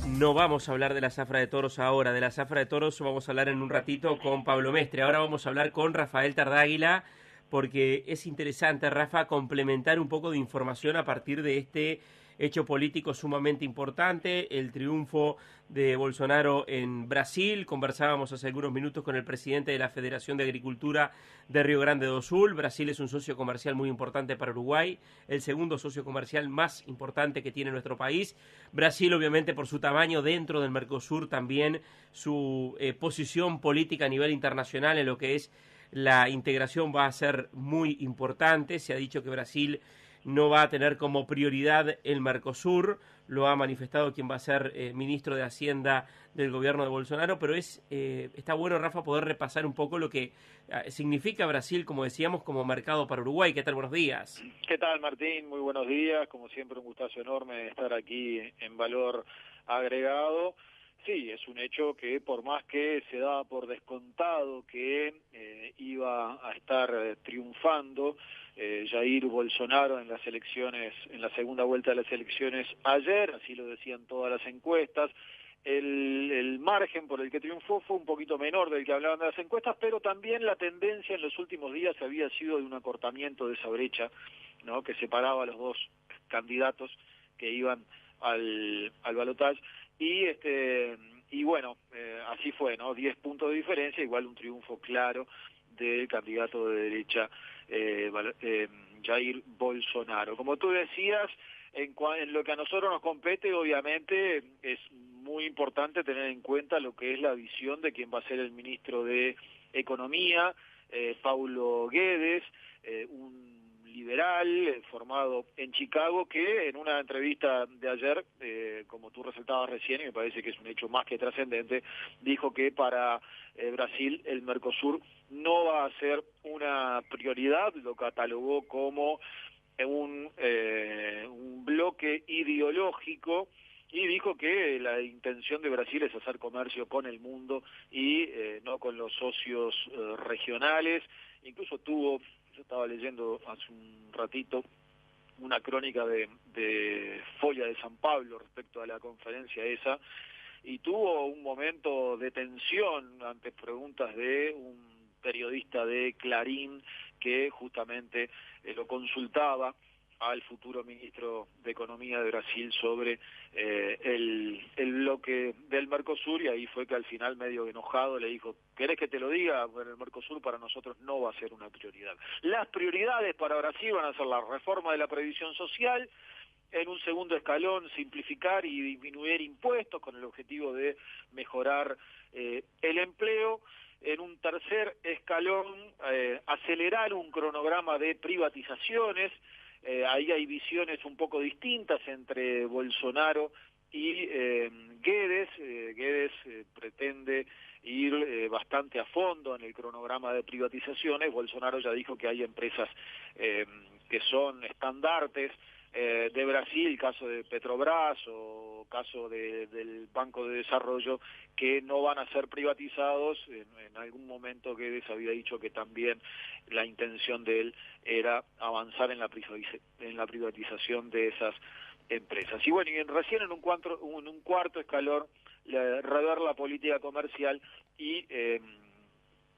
No vamos a hablar de la zafra de toros ahora, de la zafra de toros vamos a hablar en un ratito con Pablo Mestre. Ahora vamos a hablar con Rafael Tardáguila, porque es interesante, Rafa, complementar un poco de información a partir de este hecho político sumamente importante, el triunfo de Bolsonaro en Brasil. Conversábamos hace algunos minutos con el presidente de la Federación de Agricultura de Río Grande do Sul. Brasil es un socio comercial muy importante para Uruguay, el segundo socio comercial más importante que tiene nuestro país. Brasil, obviamente, por su tamaño dentro del Mercosur, también su posición política a nivel internacional en lo que es la integración va a ser muy importante. Se ha dicho que Brasil no va a tener como prioridad el Mercosur, lo ha manifestado quien va a ser ministro de Hacienda del gobierno de Bolsonaro, pero está bueno, Rafa, poder repasar un poco lo que significa Brasil, como decíamos, como mercado para Uruguay. ¿Qué tal? Buenos días. ¿Qué tal, Martín? Muy buenos días. Como siempre, un gustazo enorme estar aquí en Valor Agregado. Sí, es un hecho que por más que se daba por descontado que iba a estar triunfando Jair Bolsonaro en las elecciones, en la segunda vuelta de las elecciones ayer, así lo decían todas las encuestas. El margen por el que triunfó fue un poquito menor del que hablaban de las encuestas, pero también la tendencia en los últimos días había sido de un acortamiento de esa brecha, ¿no?, que separaba a los dos candidatos que iban al balotaje, y bueno, así fue, ¿no? 10 puntos de diferencia, igual un triunfo claro del candidato de derecha Jair Bolsonaro. Como tú decías, en lo que a nosotros nos compete, obviamente es muy importante tener en cuenta lo que es la visión de quien va a ser el ministro de Economía, Paulo Guedes, un liberal formado en Chicago, que en una entrevista de ayer, como tú resaltabas recién, y me parece que es un hecho más que trascendente, dijo que para Brasil el Mercosur no va a ser una prioridad, lo catalogó como un bloque ideológico, y dijo que la intención de Brasil es hacer comercio con el mundo y no con los socios regionales. Incluso yo estaba leyendo hace un ratito una crónica de Folha de San Pablo respecto a la conferencia esa, y tuvo un momento de tensión ante preguntas de un periodista de Clarín que justamente lo consultaba al futuro ministro de Economía de Brasil sobre el bloque del Mercosur, y ahí fue que al final, medio enojado, le dijo: ¿querés que te lo diga? Bueno, el Mercosur para nosotros no va a ser una prioridad. Las prioridades para Brasil van a ser la reforma de la previsión social, en un segundo escalón simplificar y disminuir impuestos con el objetivo de mejorar el empleo, en un tercer escalón acelerar un cronograma de privatizaciones. Ahí hay visiones un poco distintas entre Bolsonaro y Guedes. Guedes pretende ir bastante a fondo en el cronograma de privatizaciones. Bolsonaro ya dijo que hay empresas que son estandartes de Brasil, caso de Petrobras o caso del Banco de Desarrollo, que no van a ser privatizados. En algún momento Guedes había dicho que también la intención de él era avanzar en la privatización de esas empresas. Y bueno, y recién en un cuarto escalón, rever la política comercial y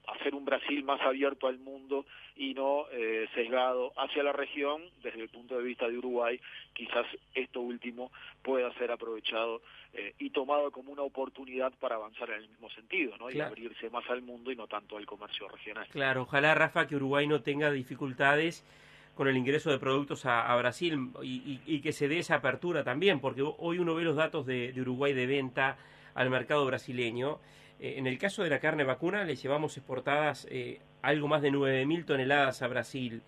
hacer un Brasil más abierto al mundo y no sesgado hacia la región. Desde el punto de vista de Uruguay, quizás esto último pueda ser aprovechado y tomado como una oportunidad para avanzar en el mismo sentido, ¿no? Claro. Y abrirse más al mundo y no tanto al comercio regional. Claro, ojalá, Rafa, que Uruguay no tenga dificultades con el ingreso de productos a Brasil y que se dé esa apertura también, porque hoy uno ve los datos de Uruguay de venta al mercado brasileño. En el caso de la carne vacuna le llevamos exportadas algo más de 9.000 toneladas a Brasil.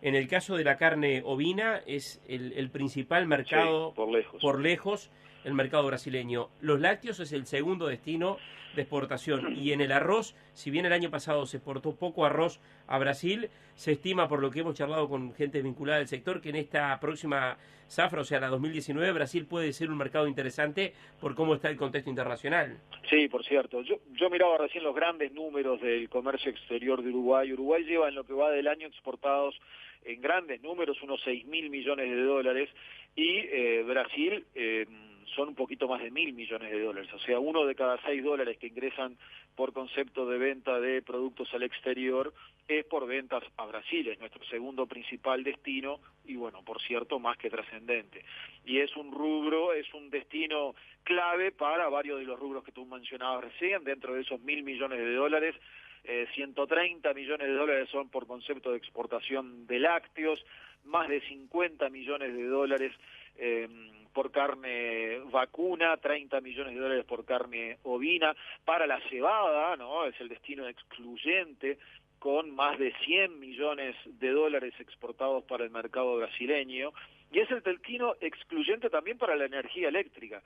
En el caso de la carne ovina es el principal mercado, sí, por lejos, el mercado brasileño. Los lácteos es el segundo destino de exportación, y en el arroz, si bien el año pasado se exportó poco arroz a Brasil, se estima, por lo que hemos charlado con gente vinculada al sector, que en esta próxima zafra, o sea, la 2019, Brasil puede ser un mercado interesante por cómo está el contexto internacional. Sí, por cierto. Yo miraba recién los grandes números del comercio exterior de Uruguay. Uruguay lleva en lo que va del año exportados en grandes números unos 6.000 millones de dólares, y Brasil son un poquito más de $1.000 millones. O sea, 1 de cada 6 dólares que ingresan por concepto de venta de productos al exterior es por ventas a Brasil, es nuestro segundo principal destino y bueno, por cierto, más que trascendente. Y es un rubro, es un destino clave para varios de los rubros que tú mencionabas recién. Dentro de esos $1.000 millones, 130 millones de dólares son por concepto de exportación de lácteos, más de 50 millones de dólares por carne vacuna, 30 millones de dólares por carne ovina. Para la cebada, ¿no? Es el destino excluyente, con más de 100 millones de dólares exportados para el mercado brasileño, y es el destino excluyente también para la energía eléctrica,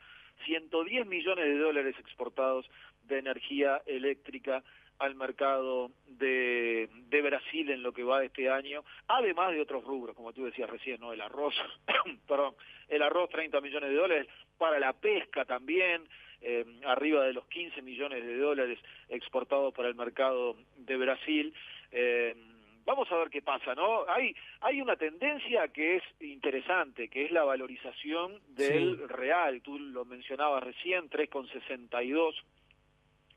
110 millones de dólares exportados de energía eléctrica al mercado de Brasil en lo que va de este año, además de otros rubros, como tú decías recién, ¿no? El arroz, perdón, el arroz 30 millones de dólares, para la pesca también, arriba de los 15 millones de dólares exportados para el mercado de Brasil. Vamos a ver qué pasa, ¿no? Hay una tendencia que es interesante, que es la valorización del real. Tú lo mencionabas recién, 3,62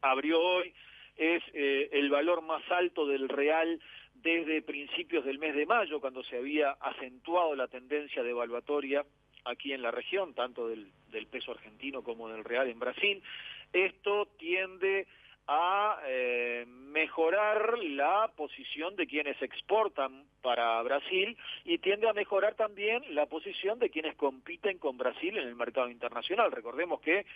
abrió hoy, es el valor más alto del real desde principios del mes de mayo, cuando se había acentuado la tendencia devaluatoria aquí en la región, tanto del peso argentino como del real en Brasil. Esto tiende a mejorar la posición de quienes exportan para Brasil y tiende a mejorar también la posición de quienes compiten con Brasil en el mercado internacional. Recordemos que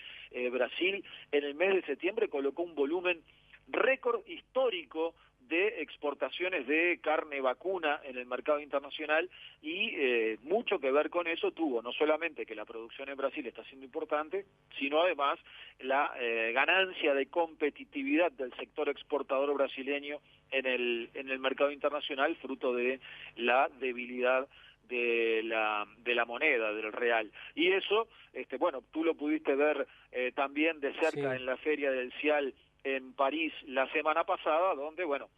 Brasil en el mes de septiembre colocó un volumen récord histórico de exportaciones de carne vacuna en el mercado internacional y mucho que ver con eso tuvo no solamente que la producción en Brasil está siendo importante, sino además la ganancia de competitividad del sector exportador brasileño en el mercado internacional, fruto de la debilidad de la moneda, del real. Y eso, bueno, tú lo pudiste ver también de cerca en la Feria del Cial en París la semana pasada, donde, bueno,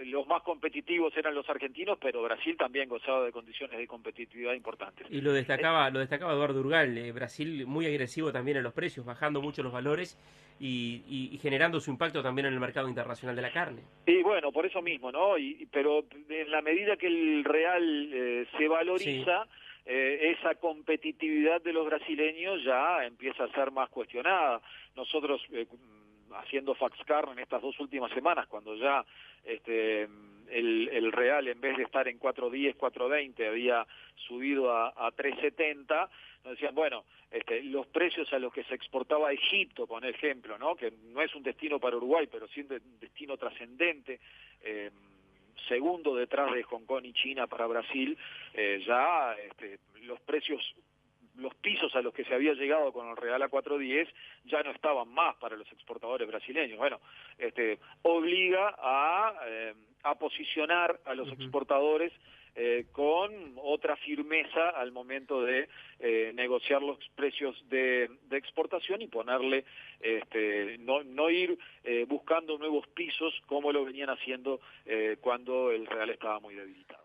los más competitivos eran los argentinos, pero Brasil también gozaba de condiciones de competitividad importantes. Y lo destacaba Eduardo Urgal, Brasil muy agresivo también en los precios, bajando mucho los valores y generando su impacto también en el mercado internacional de la carne. Y bueno, por eso mismo, ¿no? Pero en la medida que el real se valoriza, esa competitividad de los brasileños ya empieza a ser más cuestionada. Nosotros haciendo Faxcar en estas 2 últimas semanas, cuando ya el real, en vez de estar en 4.10, 4.20, había subido a 3.70, nos decían, bueno, los precios a los que se exportaba a Egipto, por ejemplo, ¿no? Que no es un destino para Uruguay, pero sí un destino trascendente, segundo detrás de Hong Kong y China para Brasil, ya los precios, los pisos a los que se había llegado con el real a 4.10 ya no estaban más para los exportadores brasileños. Bueno, obliga a posicionar a los exportadores con otra firmeza al momento de negociar los precios de exportación y ponerle, no ir buscando nuevos pisos como lo venían haciendo cuando el real estaba muy debilitado.